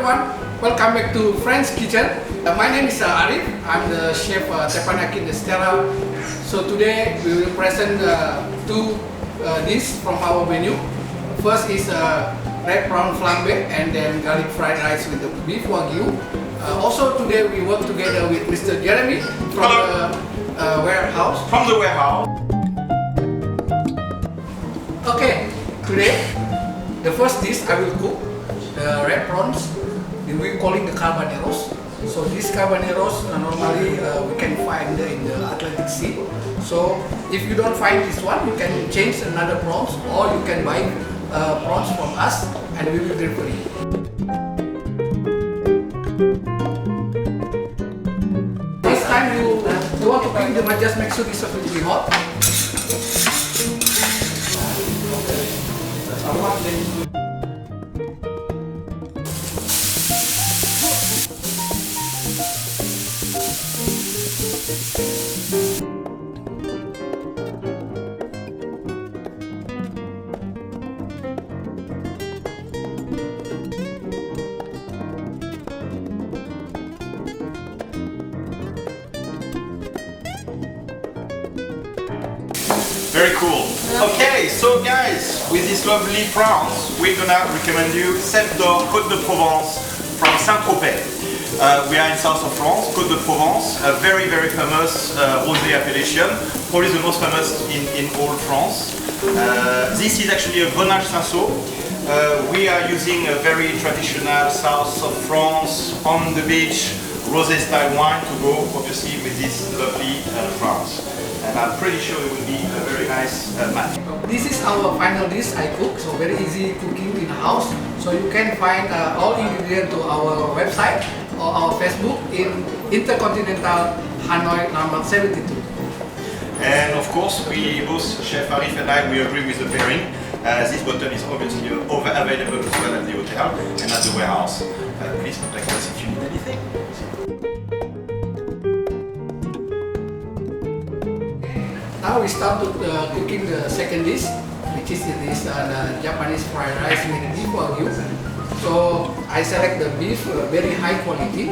everyone, welcome back to Friends Kitchen. My name is Arif. I'm the chef Teppanyaki in the Stella. So today we will present two dishes from our menu. First is red prawn flambe and then garlic fried rice with the beef Wagyu. Also today we work together with Mr. Jeremy from the warehouse. From the warehouse. Okay, today the first dish I will cook the red prawns. We calling the carboneros. So these carboneros normally we can find in the Atlantic Sea. So if you don't find this one, you can change another prawns or you can buy prawns from us and we will deliver it. This time you want to cook them, just make sure this will be hot. Very cool. Okay, so guys, with these lovely prawns, we're gonna recommend you Cèpe d'Or Côte de Provence from Saint-Tropez. We are in south of France, Côte de Provence, a very famous rosé appellation, probably the most famous in all France. This is actually a Grenache Cinsault. We are using a very traditional south of France, on the beach, rosé style wine to go obviously with these lovely prawns. And I'm pretty sure it will be a very nice match. This is our final dish I cook, so very easy cooking in the house. So you can find all ingredients to our website or our Facebook in InterContinental Hanoi Landmark72. And of course, we both, Chef Arif and I, we agree with the pairing. This bottle is obviously available as well at the hotel and at the warehouse. Please contact us if you need anything. Now we start to cooking the second dish, which is this Japanese fried rice with beef Wagyu. So I select the beef, very high quality,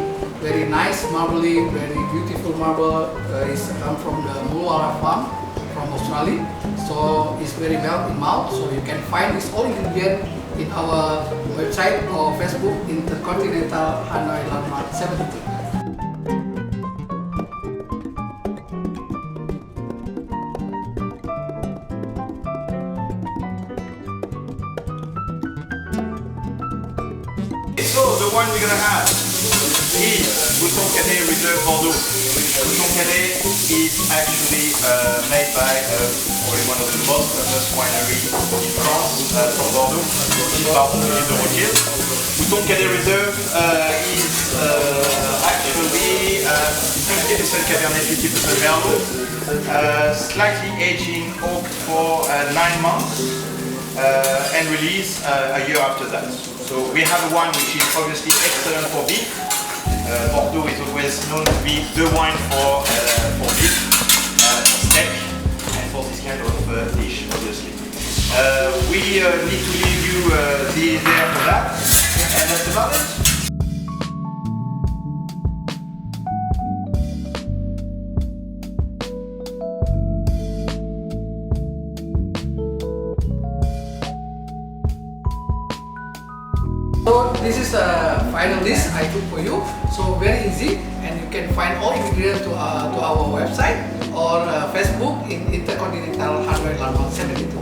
very nice marbly, very beautiful marble. It's come from the Mulwala farm from Australia. So it's very melt in mouth. So you can find this all ingredient in our website or Facebook, InterContinental Hanoi Landmark72. So the one we're gonna have is Bouton Cadet Reserve Bordeaux. Bouton Cadet is actually made by probably one of the most famous wineries in France from Bordeaux, which is Baron de Rothschild. Bouton Cadet Reserve is actually 50% Cabernet, 50% Merlot, slightly aging oak for 9 months and release a year after that. So we have a wine which is obviously excellent for beef. Bordeaux is always known to be the wine for beef, for steak, and for this kind of dish, obviously. We need to leave you there for that, and that's about it. So this is a final dish I cook for you. So very easy, and you can find all ingredients to our website or Facebook in InterContinental Hanoi Landmark72.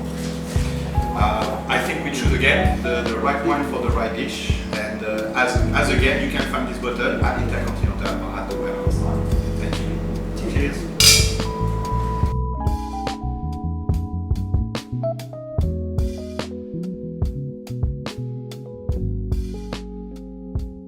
I think we choose again the right wine for the right dish, and as again you can find this bottle at InterContinental